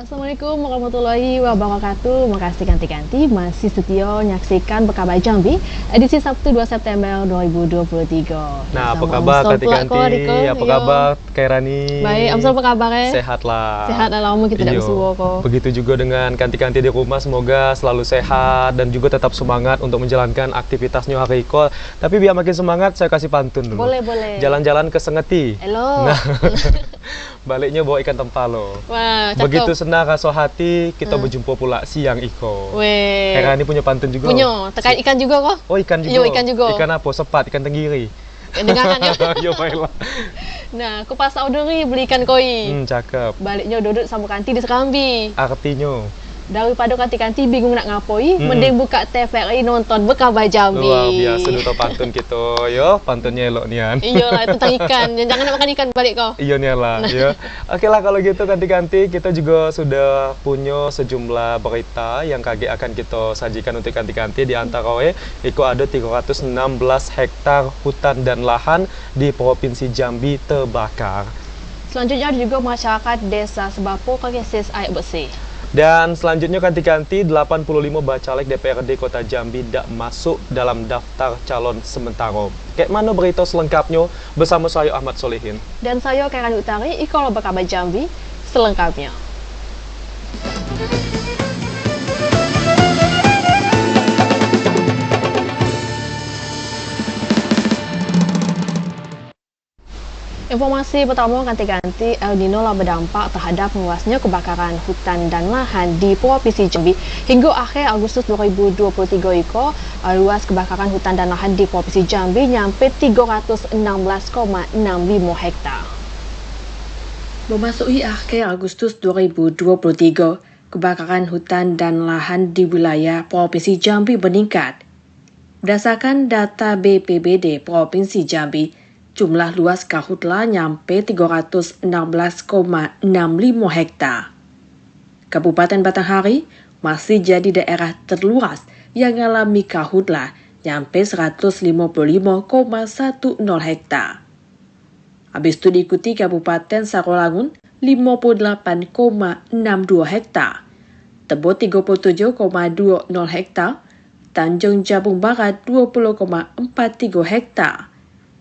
Assalamualaikum warahmatullahi wabarakatuh. Makasih ganti-ganti masih setia menyaksikan Berkabar Jambi edisi Sabtu 2 September 2023. Nah, apa kabar ganti-ganti? Apa kabar Kairani? Baik, Amsal apa kabarnya? Sehat lah. Sehat lah, lama kita tidak Iyo. bersua kok. Begitu juga dengan ganti-ganti di rumah, semoga selalu sehat dan juga tetap semangat untuk menjalankan aktivitasnya hari ini. Tapi biar makin semangat, saya kasih pantun dulu. Boleh. Jalan-jalan ke Sengeti. Halo. Nah, baliknya bawa ikan tempalo. Wah, cakep. Begitu senang rasa hati, kita berjumpa pula siang iko. Weh. Kairani punya pantun juga. Punya, terkait ikan juga kok. Oh, ikan juga. Iya, ikan juga. Ikan apa? Sepat, ikan tenggiri. Dengarkan ya. Yo, baiklah. Nah, ke pasar Odori beli ikan koi. Cakep. Baliknya duduk sama kanti di Serambi. Artinya Daripada kanti-kanti bingung nak ngapoi, mending buka TVRI nonton Berkabar Jambi. luar biasa duta pantun kita, yo pantunnya elok nian. Iyalah, tentang ikan. Jangan nak makan ikan balik kau. Iya nih lah, ya. Oke lah kalau gitu ganti-ganti kita juga sudah punya sejumlah berita yang kaget akan kita sajikan untuk ganti-ganti. Di antara itu ada 316 hektar hutan dan lahan di Provinsi Jambi terbakar. Selanjutnya ada juga masyarakat Desa Sebapo krisis air bersih. Dan selanjutnya ganti-ganti 85 bacalek DPRD Kota Jambi tidak masuk dalam daftar calon sementara. Kayak mana berita selengkapnya bersama saya Ahmad Solihin. Dan saya Kairani Utari, Ikola Berkabar Jambi, selengkapnya. Informasi pertama ganti-ganti El Nino lah berdampak terhadap meluasnya kebakaran hutan dan lahan di Provinsi Jambi. Hingga akhir Agustus 2023 luas kebakaran hutan dan lahan di Provinsi Jambi nyampe 316,65 hektar. Memasuki akhir Agustus 2023, kebakaran hutan dan lahan di wilayah Provinsi Jambi meningkat. Berdasarkan data BPBD Provinsi Jambi, jumlah luas karhutla nyampe 316,65 hektar. Kabupaten Batanghari masih jadi daerah terluas yang mengalami karhutla nyampe 155,10 hektar. Habis itu diikuti Kabupaten Sarolangun 58,62 hektar, Tebo 37,20 hektar, Tanjung Jabung Barat 20,43 hektar,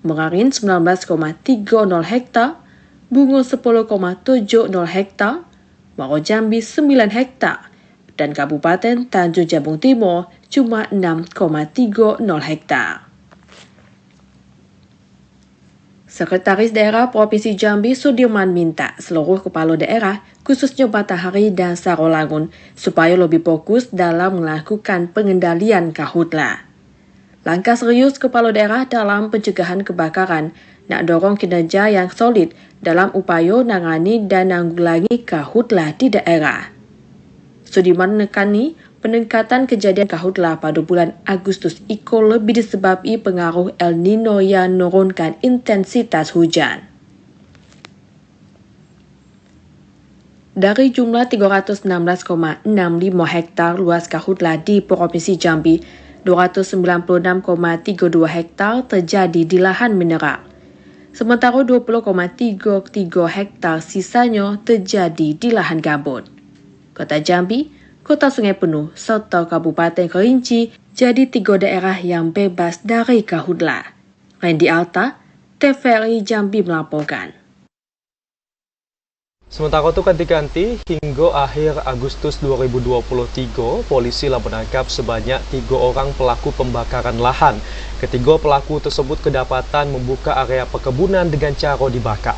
Merangin 19,30 hektar, Bungo 10,70 hektar, Muaro Jambi 9 hektar, dan Kabupaten Tanjung Jabung Timur cuma 6,30 hektar. Sekretaris Daerah Provinsi Jambi Sudirman minta seluruh kepala daerah, khususnya Batanghari dan Sarolangun, supaya lebih fokus dalam melakukan pengendalian karhutla. Langkah serius kepala daerah dalam pencegahan kebakaran nak dorong kinerja yang solid dalam upaya nangani dan nanggulangi karhutla di daerah. Sudirman menekani peningkatan kejadian karhutla pada bulan Agustus iko lebih disebabkan pengaruh El Nino yang menurunkan intensitas hujan. Dari jumlah 316,65 hektar luas karhutla di Provinsi Jambi, 296,32 hektar terjadi di lahan mineral. Sementara 20,33 hektar sisanya terjadi di lahan gambut. Kota Jambi, Kota Sungai Penuh, serta Kabupaten Kerinci jadi 3 daerah yang bebas dari karhutla. Randy Alta, TVRI Jambi melaporkan. Sementara itu ganti-ganti hingga akhir Agustus 2023, polisi telah menangkap sebanyak 3 orang pelaku pembakaran lahan. Ketiga pelaku tersebut kedapatan membuka area perkebunan dengan cara dibakar.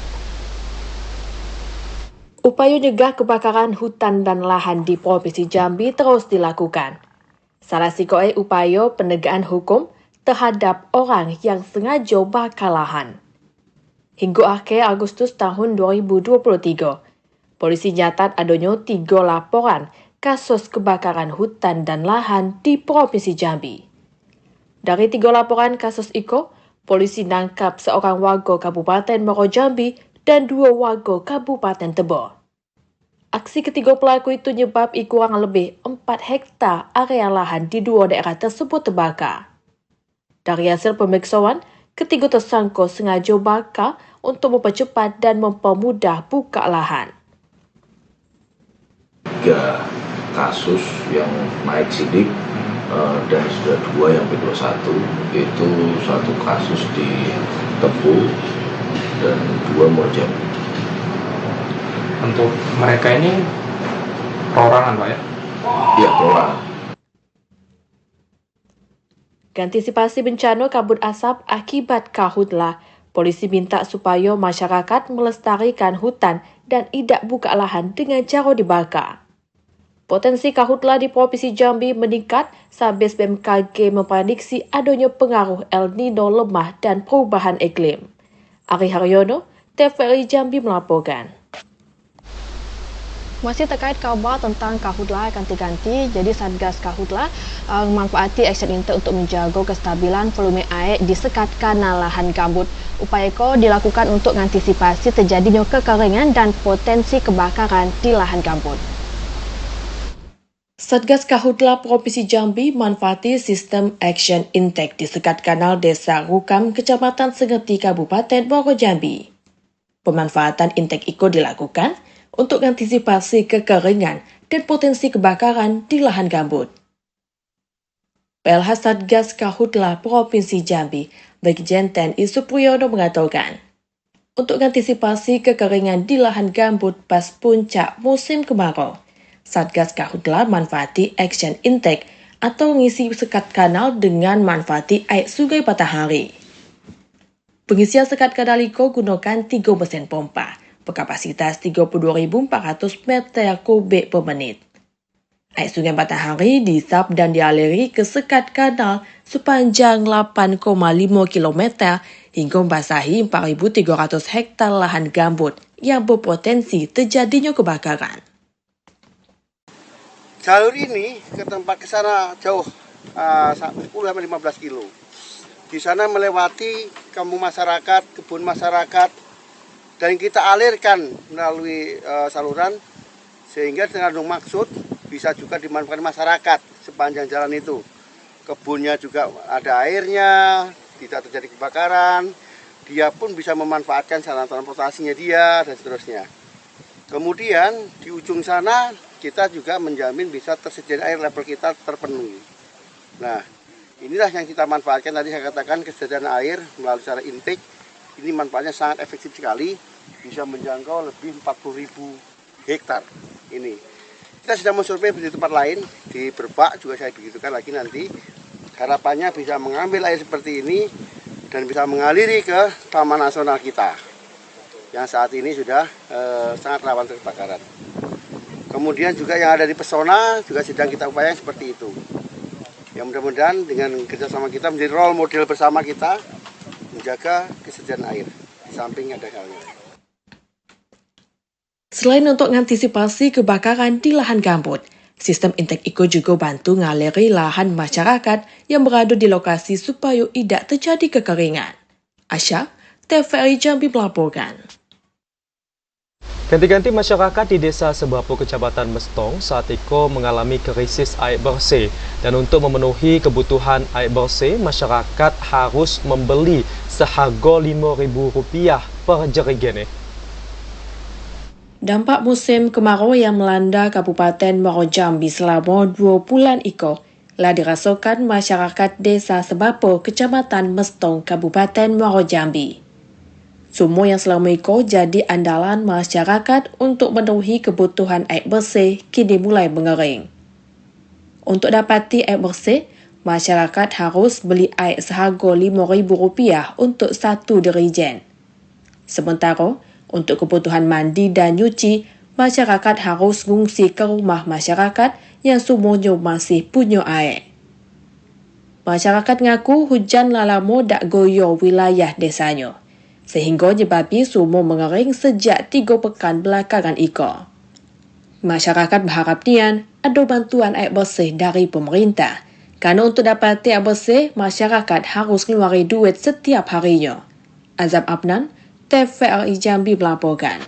Upaya nyegah kebakaran hutan dan lahan di Provinsi Jambi terus dilakukan. Salah satu upaya penegakan hukum terhadap orang yang sengaja bakar lahan. Hingga akhir Agustus tahun 2023, polisi nyatat adanya 3 laporan kasus kebakaran hutan dan lahan di Provinsi Jambi. Dari 3 laporan kasus itu, polisi nangkap seorang warga Kabupaten Muaro Jambi dan 2 warga Kabupaten Tebo. Aksi ketiga pelaku itu nyebab kurang lebih 4 hektar area lahan di 2 daerah tersebut terbakar. Dari hasil pemeriksaan, ketiga tersangka sengaja bakar untuk mempercepat dan mempermudah buka lahan. 3 kasus yang naik sidik dan sudah 2 yang P21, yaitu 1 kasus di Tebu dan 2 Morjambi. Untuk mereka ini perorangan, Pak ya? Iya, perorangan. Antisipasi bencana kabut asap akibat karhutlah, polisi minta supaya masyarakat melestarikan hutan dan tidak buka lahan dengan cara dibakar. Potensi karhutlah di Provinsi Jambi meningkat sabis BMKG memprediksi adanya pengaruh El Nino lemah dan perubahan iklim. Ari Haryono, TVRI Jambi melaporkan. Masih terkait kabar tentang karhutlah ganti-ganti, jadi Satgas Karhutlah memanfaati action intek untuk menjaga kestabilan volume air di sekat kanal lahan gambut. Upaya itu dilakukan untuk mengantisipasi terjadinya kekeringan dan potensi kebakaran di lahan gambut. Satgas Karhutlah Provinsi Jambi memanfaati sistem action intake di sekat kanal Desa Rukam, Kecamatan Sengeti, Kabupaten Muaro Jambi. Pemanfaatan intake itu dilakukan untuk mengantisipasi kekeringan dan potensi kebakaran di lahan gambut. PLH Satgas Karhutlah Provinsi Jambi, Brigjen TNI Supriyono mengatakan, untuk mengantisipasi kekeringan di lahan gambut pas puncak musim kemarau, Satgas Karhutlah manfaati action intake atau mengisi sekat kanal dengan manfaati air sungai Matahari. Pengisian sekat kanal itu gunakan 3 mesin pompa, berkapasitas 32.400 meter kubik per menit. Air sungai Matahari diisap dan dialiri ke sekat kanal sepanjang 8,5 km hingga membasahi 4.300 hektar lahan gambut yang berpotensi terjadinya kebakaran. Jalur ini ke sana jauh 10-15 kilo. Di sana melewati kampung masyarakat, kebun masyarakat, dan kita alirkan melalui saluran sehingga dengan maksud bisa juga dimanfaatkan masyarakat sepanjang jalan itu. Kebunnya juga ada airnya, tidak terjadi kebakaran, dia pun bisa memanfaatkan sarana transportasinya dia dan seterusnya. Kemudian di ujung sana kita juga menjamin bisa tersedia air level kita terpenuhi. Nah, inilah yang kita manfaatkan, tadi saya katakan kesediaan air melalui cara intake. Ini manfaatnya sangat efektif sekali, bisa menjangkau lebih 40.000 hektar ini. Kita sudah mensurvei di tempat lain, di Berbak juga saya begitukan lagi nanti. Harapannya bisa mengambil air seperti ini dan bisa mengaliri ke Taman Nasional kita, yang saat ini sudah sangat rawan kebakaran. Kemudian juga yang ada di Pesona juga sedang kita upayakan seperti itu. Ya mudah-mudahan dengan kerjasama kita menjadi role model bersama kita menjaga kesediaan air di samping ada halnya. Selain untuk mengantisipasi kebakaran di lahan gambut, sistem intake Iko juga bantu ngaliri lahan masyarakat yang berada di lokasi supaya tidak terjadi kekeringan. Asya, TVRI Jambi melaporkan. Ganti-ganti masyarakat di Desa Sebapo, Kecamatan Mestong saat itu mengalami krisis air bersih. Dan untuk memenuhi kebutuhan air bersih, masyarakat harus membeli seharga Rp5.000 per jerigen. Dampak musim kemarau yang melanda Kabupaten Muaro Jambi selama 2 bulan itu telah dirasakan masyarakat Desa Sebapo, Kecamatan Mestong, Kabupaten Muaro Jambi. Sumur yang selama itu jadi andalan masyarakat untuk memenuhi kebutuhan air bersih kini mulai mengering. Untuk dapati air bersih, masyarakat harus beli air seharga Rp5.000 untuk 1 jerigen. Sementara, untuk kebutuhan mandi dan nyuci, masyarakat harus mengungsi ke rumah masyarakat yang sumurnya masih punya air. Masyarakat ngaku hujan lama dak goyor wilayah desanya, sehingga nyebabi sumur mengering sejak 3 pekan belakangan itu. Masyarakat berharap nian ada bantuan air bersih dari pemerintah, karena untuk dapati air bersih, masyarakat harus ngeluari duit setiap harinya. Azam Abnan, TVRI Jambi melaporkan.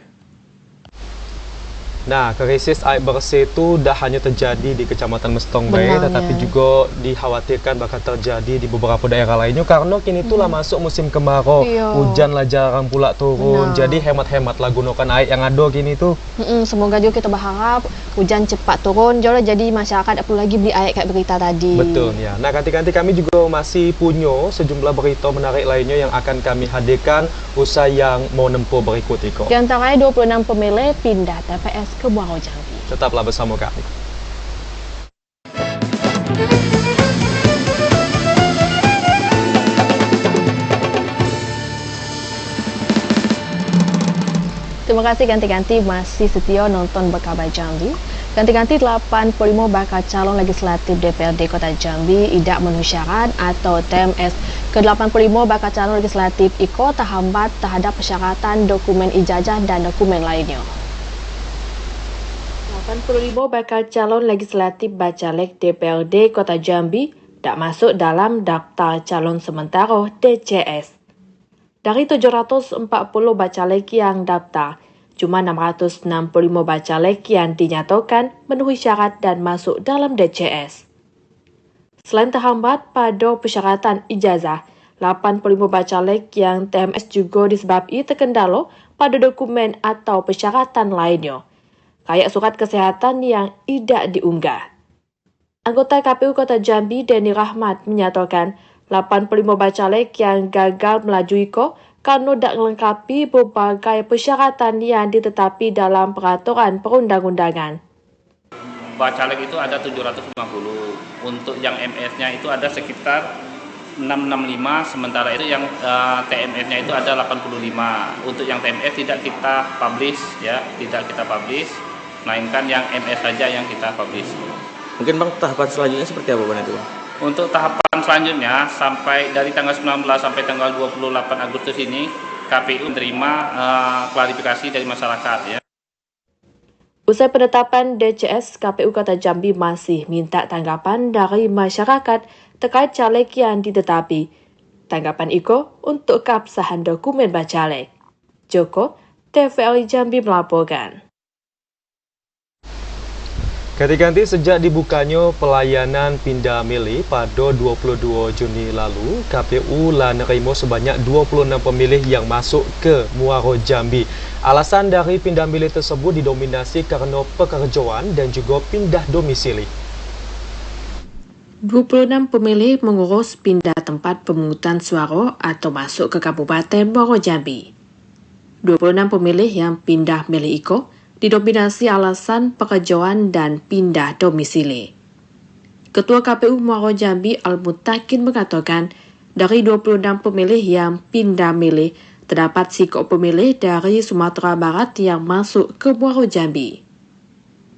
Nah, krisis air bersih itu dah hanya terjadi di Kecamatan Mestong Bay, Benarnya. tetapi juga dikhawatirkan bakal terjadi di beberapa daerah lainnya karena kini itulah masuk musim kemarau, Iya. hujan lah jarang pula turun. Benar. Jadi hemat-hematlah gunakan air yang ada kini tuh. Semoga juga kita berharap hujan cepat turun, jadi masyarakat tak perlu lagi beli air kayak berita tadi. Betul ya. Nah, ganti-ganti kami juga masih punya sejumlah berita menarik lainnya yang akan kami hadirkan usai yang mau nempuh berikut itu. Di antaranya 26 pemilih pindah TPS ke Muaro Jambi. Tetaplah bersama kami. Terima kasih ganti-ganti masih setia nonton Berkabar Jambi. Ganti-ganti 85 bakal calon legislatif DPRD Kota Jambi tidak memenuhi syarat atau TMS. Ke-85 bakal calon legislatif IKO terhambat terhadap persyaratan dokumen ijazah dan dokumen lainnya. 85 bakal calon legislatif Bacalek DPRD Kota Jambi tak masuk dalam daftar calon sementara DCS. Dari 740 bacalek yang daftar, cuma 665 bacalek yang dinyatakan memenuhi syarat dan masuk dalam DCS. Selain terhambat pada persyaratan ijazah, 85 bacalek yang TMS juga disebabkan terkendala pada dokumen atau persyaratan lainnya, kayak surat kesehatan yang tidak diunggah. Anggota KPU Kota Jambi, Denny Rahmat, menyatakan 85 bacalek yang gagal melaju IKO karena tidak melengkapi berbagai persyaratan yang ditetapi dalam peraturan perundang-undangan. Bacalek itu ada 750, untuk yang MS-nya itu ada sekitar 665, sementara itu yang TMS-nya itu ada 85. Untuk yang TMS tidak kita publish ya, melainkan yang MS saja yang kita publish. Mungkin Bang, tahapan selanjutnya seperti apa Bang itu? Untuk tahapan selanjutnya sampai dari tanggal 19 sampai tanggal 28 Agustus ini KPU menerima klarifikasi dari masyarakat ya. Usai penetapan DCS, KPU Kota Jambi masih minta tanggapan dari masyarakat terkait caleg yang ditetapi. Tanggapan IKO untuk keabsahan dokumen bacalek. Joko, TVRI Jambi melaporkan. Ganti-ganti sejak dibukanya pelayanan pindah milih pada 22 Juni lalu, KPU lah nerima sebanyak 26 pemilih yang masuk ke Muaro Jambi. Alasan dari pindah milih tersebut didominasi karena pekerjaan dan juga pindah domisili. 26 pemilih mengurus pindah tempat pemungutan suara atau masuk ke Kabupaten Muaro Jambi. 26 pemilih yang pindah milih IKO didominasi alasan pekerjaan dan pindah domisili. Ketua KPU Muaro Jambi Al-Mutakin mengatakan, dari 26 pemilih yang pindah milih, terdapat sikap pemilih dari Sumatera Barat yang masuk ke Muaro Jambi.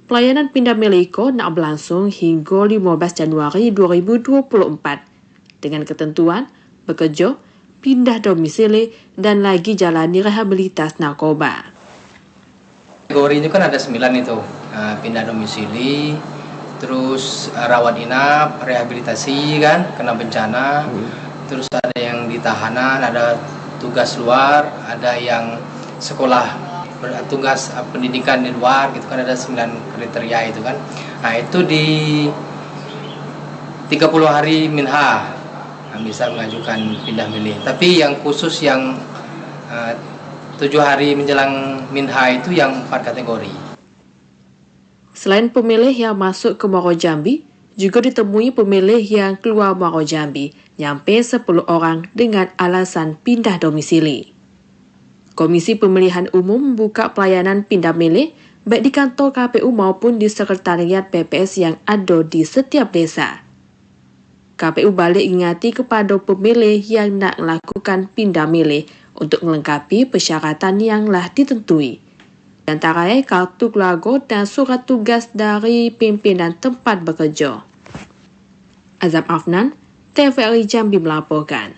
Pelayanan pindah milih IKO nak berlangsung hingga 15 Januari 2024 dengan ketentuan bekerja, pindah domisili, dan lagi jalani rehabilitas narkoba. Kategori itu kan ada 9 itu, pindah domisili, terus rawat inap, rehabilitasi kan, kena bencana, terus ada yang di tahanan, ada tugas luar, ada yang sekolah, tugas pendidikan di luar, gitu kan, ada 9 kriteria itu kan. Nah itu di 30 hari minha bisa mengajukan pindah milih, tapi yang khusus yang 7 hari menjelang minha itu yang 4 kategori. Selain pemilih yang masuk ke Muaro Jambi, juga ditemui pemilih yang keluar Muaro Jambi, nyampe 10 orang dengan alasan pindah domisili. Komisi Pemilihan Umum membuka pelayanan pindah milih baik di kantor KPU maupun di sekretariat PPS yang ada di setiap desa. KPU balik ingati kepada pemilih yang nak melakukan pindah milih untuk melengkapi persyaratan yang telah ditentui. Di antaranya kartu keluarga dan surat tugas dari pimpinan tempat bekerja. Azam Afnan, TVRI Jambi melaporkan.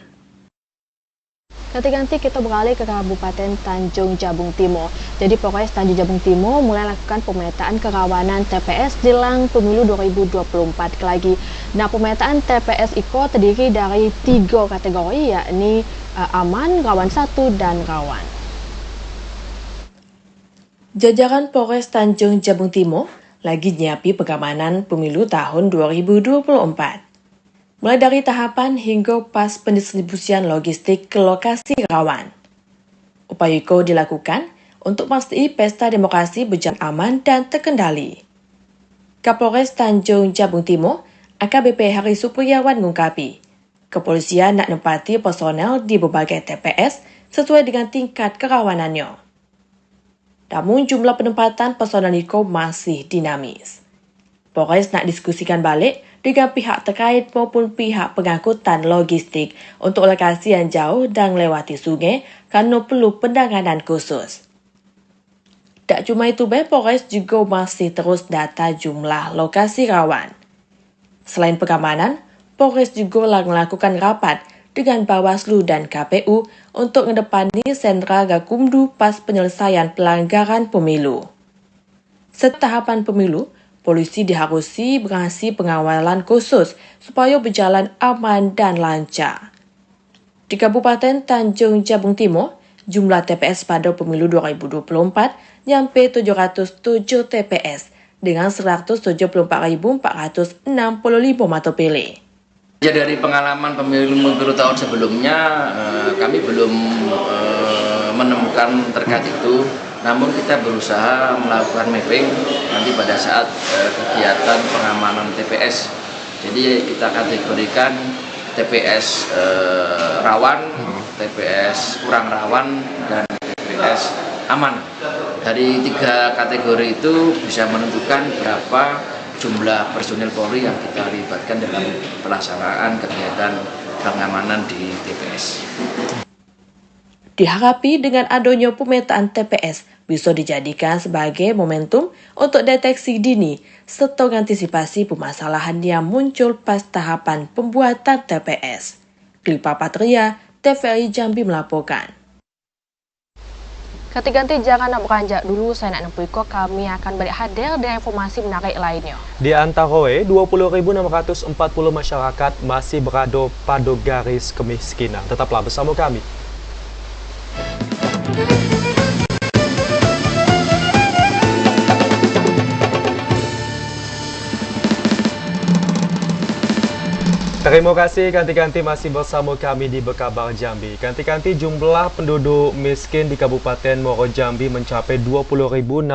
Ganti-ganti kita beralih ke Kabupaten Tanjung Jabung Timur. Jadi Polres Tanjung Jabung Timur mulai lakukan pemetaan kerawanan TPS jelang pemilu 2024 lagi. Nah, pemetaan TPS IKO terdiri dari 3 kategori, yakni aman, rawan 1, dan rawan. Jajaran Polres Tanjung Jabung Timur lagi nyiapi pengamanan pemilu tahun 2024. Mulai dari tahapan hingga pas pendistribusian logistik ke lokasi rawan. Upaya itu dilakukan untuk memastikan pesta demokrasi berjalan aman dan terkendali. Kapolres Tanjung Jabung Timur, AKBP Hari Supriyawan mengungkapi, kepolisian nak menempati personel di berbagai TPS sesuai dengan tingkat kerawanannya. Namun jumlah penempatan personel itu masih dinamis. Polres nak diskusikan balik dengan pihak terkait maupun pihak pengangkutan logistik untuk lokasi yang jauh dan melewati sungai kerana perlu penanganan khusus. Tak cuma itu, Polres juga masih terus data jumlah lokasi rawan. Selain pengamanan, Polres juga melakukan rapat dengan Bawaslu dan KPU untuk menghadapani sentra Gakumdu pas penyelesaian pelanggaran pemilu. Setelah tahapan pemilu, polisi diharusi mengasih pengawalan khusus supaya berjalan aman dan lancar. Di Kabupaten Tanjung Jabung Timur, jumlah TPS pada pemilu 2024 nyampe 707 TPS dengan 174.465 mata pilih. Dari pengalaman pemilu tahun sebelumnya, kami belum menemukan terkait itu. Namun kita berusaha melakukan mapping nanti pada saat kegiatan pengamanan TPS. Jadi kita kategorikan TPS rawan, TPS kurang rawan, dan TPS aman. Dari 3 kategori itu bisa menentukan berapa jumlah personil Polri yang kita libatkan dalam pelaksanaan kegiatan pengamanan di TPS. Diharapi dengan adanya pemetaan TPS bisa dijadikan sebagai momentum untuk deteksi dini serta mengantisipasi permasalahan yang muncul pas tahapan pembuatan TPS. Klipa Patria, TVRI Jambi melaporkan. Ganti-ganti jangan nak beranjak dulu, saya nak nempuh kok, kami akan balik hadir dengan informasi menarik lainnya. Di antara 20.640 masyarakat masih berada pada garis kemiskinan. Tetaplah bersama kami. Terima kasih Kanti-Kanti masih bersama kami di Berkabar Jambi. Kanti-Kanti, jumlah penduduk miskin di Kabupaten Muaro Jambi mencapai 20.640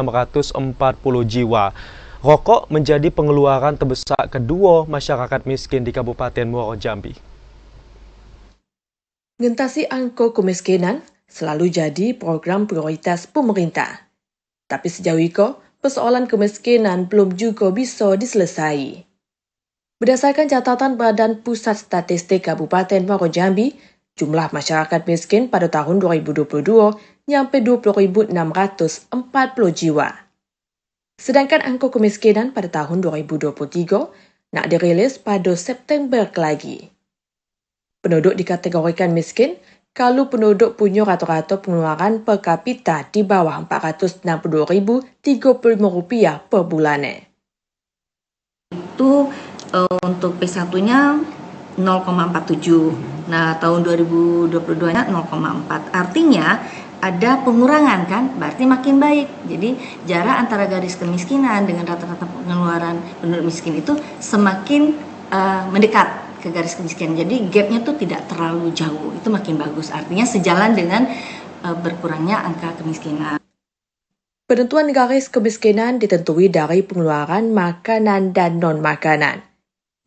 jiwa. Rokok menjadi pengeluaran terbesar kedua masyarakat miskin di Kabupaten Muaro Jambi. Ngentasi angka kemiskinan selalu jadi program prioritas pemerintah. Tapi sejauh itu, persoalan kemiskinan belum juga bisa diselesaikan. Berdasarkan catatan Badan Pusat Statistik Kabupaten Muaro Jambi, jumlah masyarakat miskin pada tahun 2022 nyampe 20.640 jiwa. Sedangkan angka kemiskinan pada tahun 2023 nak dirilis pada September lagi. Penduduk dikategorikan miskin kalau penduduk punya rata-rata pengeluaran per kapita di bawah Rp462.035 per bulannya. Itu untuk P1-nya 0,47. Nah, tahun 2022-nya 0,4. Artinya ada pengurangan kan? Berarti makin baik. Jadi jarak antara garis kemiskinan dengan rata-rata pengeluaran penduduk miskin itu semakin mendekat ke garis kemiskinan. Jadi gapnya tuh tidak terlalu jauh. Itu makin bagus. Artinya sejalan dengan berkurangnya angka kemiskinan. Penentuan garis kemiskinan ditentui dari pengeluaran makanan dan non-makanan.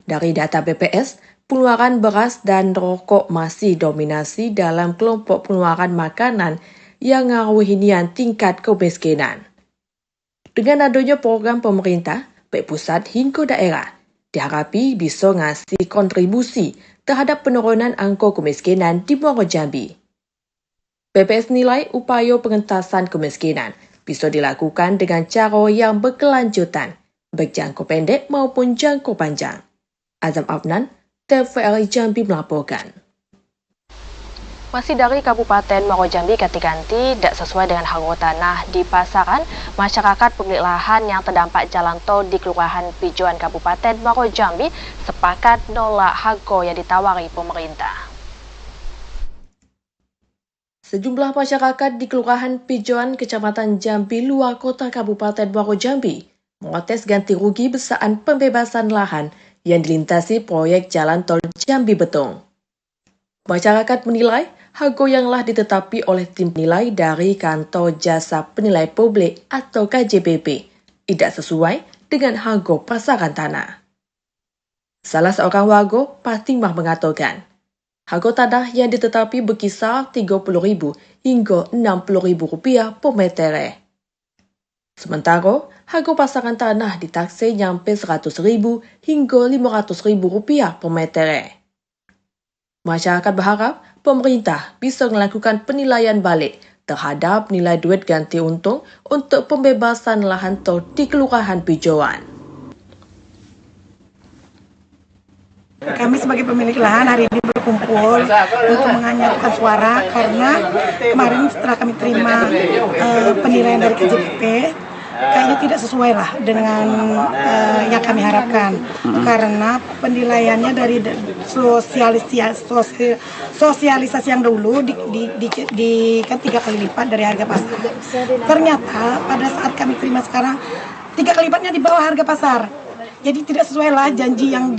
Dari data BPS, pengeluaran beras dan rokok masih dominasi dalam kelompok pengeluaran makanan yang ngaruhinian tingkat kemiskinan. Dengan adanya program pemerintah, baik pusat hingga daerah, diharapi bisa ngasih kontribusi terhadap penurunan angka kemiskinan di Muaro Jambi. BPS nilai upaya pengentasan kemiskinan bisa dilakukan dengan cara yang berkelanjutan, baik jangka pendek maupun jangka panjang. Azam Afnan, TVRI Jambi melaporkan. Masih dari Kabupaten Muaro Jambi, ganti-ganti tidak sesuai dengan harga tanah di pasaran, masyarakat pemilik lahan yang terdampak jalan tol di Kelurahan Pijoan Kabupaten Muaro Jambi sepakat nolak harga yang ditawari pemerintah. Sejumlah masyarakat di Kelurahan Pijoan, Kecamatan Jambi, luar kota Kabupaten Muaro Jambi, mengotes ganti rugi besaan pembebasan lahan yang dilintasi proyek jalan tol Jambi Betung. Masyarakat menilai harga yang telah ditetapi oleh tim penilai dari Kantor Jasa Penilai Publik atau KJPP tidak sesuai dengan harga pasaran tanah. Salah seorang warga, Fatimah, mengatakan, harga tanah yang ditetapi berkisar Rp30.000 hingga Rp60.000 per meter. Sementara, harga pasaran tanah ditaksir nyampe Rp100.000 hingga Rp500.000 per meter. Masyarakat berharap pemerintah bisa melakukan penilaian balik terhadap nilai duit ganti untung untuk pembebasan lahan tol di Kelurahan Pijoan. Kami sebagai pemilik lahan hari ini berkumpul untuk menganjurkan suara karena kemarin setelah kami terima penilaian dari KJPP, kayaknya tidak sesuai lah dengan yang kami harapkan, karena penilaiannya dari sosialisasi yang dulu kan 3 kali lipat dari harga pasar. Ternyata pada saat kami terima sekarang 3 kali lipatnya di bawah harga pasar. Jadi tidak sesuai lah janji yang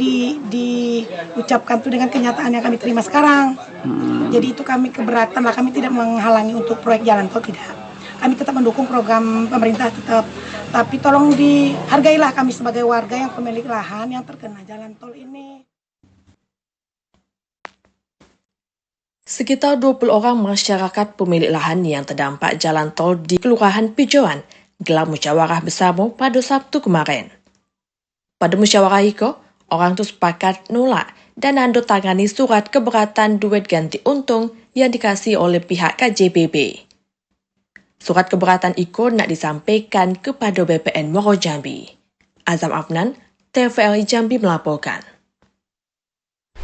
diucapkan itu dengan kenyataan yang kami terima sekarang. Jadi itu kami keberatan lah, kami tidak menghalangi untuk proyek jalan tol, tidak. Kami tetap mendukung program pemerintah tetap. Tapi tolong dihargailah kami sebagai warga yang pemilik lahan yang terkena jalan tol ini. Sekitar 20 orang masyarakat pemilik lahan yang terdampak jalan tol di Kelurahan Pijoan gelar musyawarah bersama pada Sabtu kemarin. Pada musyawarah itu, orang itu sepakat nolak dan nandatangani surat keberatan duit ganti untung yang dikasih oleh pihak KJPP. Surat keberatan itu nak disampaikan kepada BPN Muaro Jambi. Azam Afnan, TVRI Jambi melaporkan.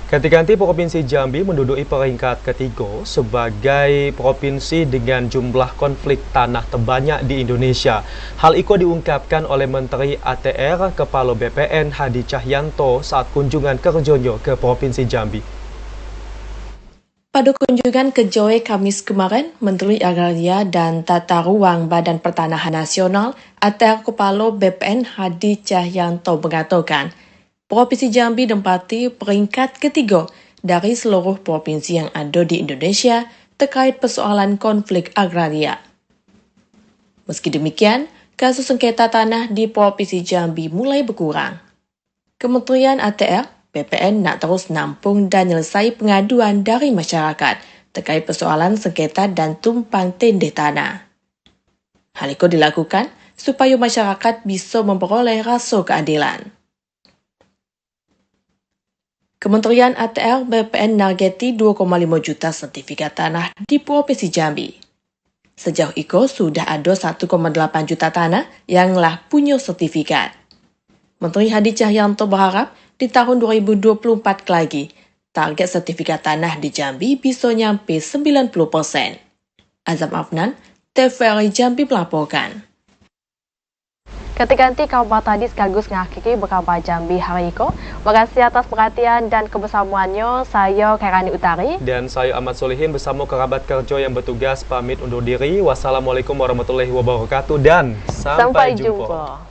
Ganti-ganti Provinsi Jambi menduduki peringkat ketiga sebagai provinsi dengan jumlah konflik tanah terbanyak di Indonesia. Hal itu diungkapkan oleh Menteri ATR Kepala BPN Hadi Cahyanto saat kunjungan kerjanya ke Provinsi Jambi. Pada kunjungan ke Jawa Kamis kemarin, Menteri Agraria dan Tata Ruang Badan Pertanahan Nasional ATR Kepala BPN Hadi Cahyanto mengatakan, Provinsi Jambi menempati peringkat ketiga dari seluruh provinsi yang ada di Indonesia terkait persoalan konflik agraria. Meski demikian, kasus sengketa tanah di Provinsi Jambi mulai berkurang. Kementerian ATR, BPN nak terus nampung dan menyelesaikan pengaduan dari masyarakat terkait persoalan sengketa dan tumpang tindih tanah. Hal itu dilakukan supaya masyarakat bisa memperoleh rasa keadilan. Kementerian ATR BPN nargeti 2,5 juta sertifikat tanah di Provinsi Jambi. Sejauh itu sudah ada 1,8 juta tanah yang telah punya sertifikat. Menteri Hadi Cahyanto berharap di tahun 2024 lagi, target sertifikat tanah di Jambi bisa nyampe 90%. Azam Afnan, TVRI Jambi melaporkan. Ganti-ganti kabar tadi sekaligus mengakhiri berkabar Jambi hari ini. Terima kasih atas perhatian dan kebersamaannya. Saya Khairani Utari. Dan saya Ahmad Solihin bersama kerabat kerja yang bertugas pamit undur diri. Wassalamualaikum warahmatullahi wabarakatuh dan sampai jumpa.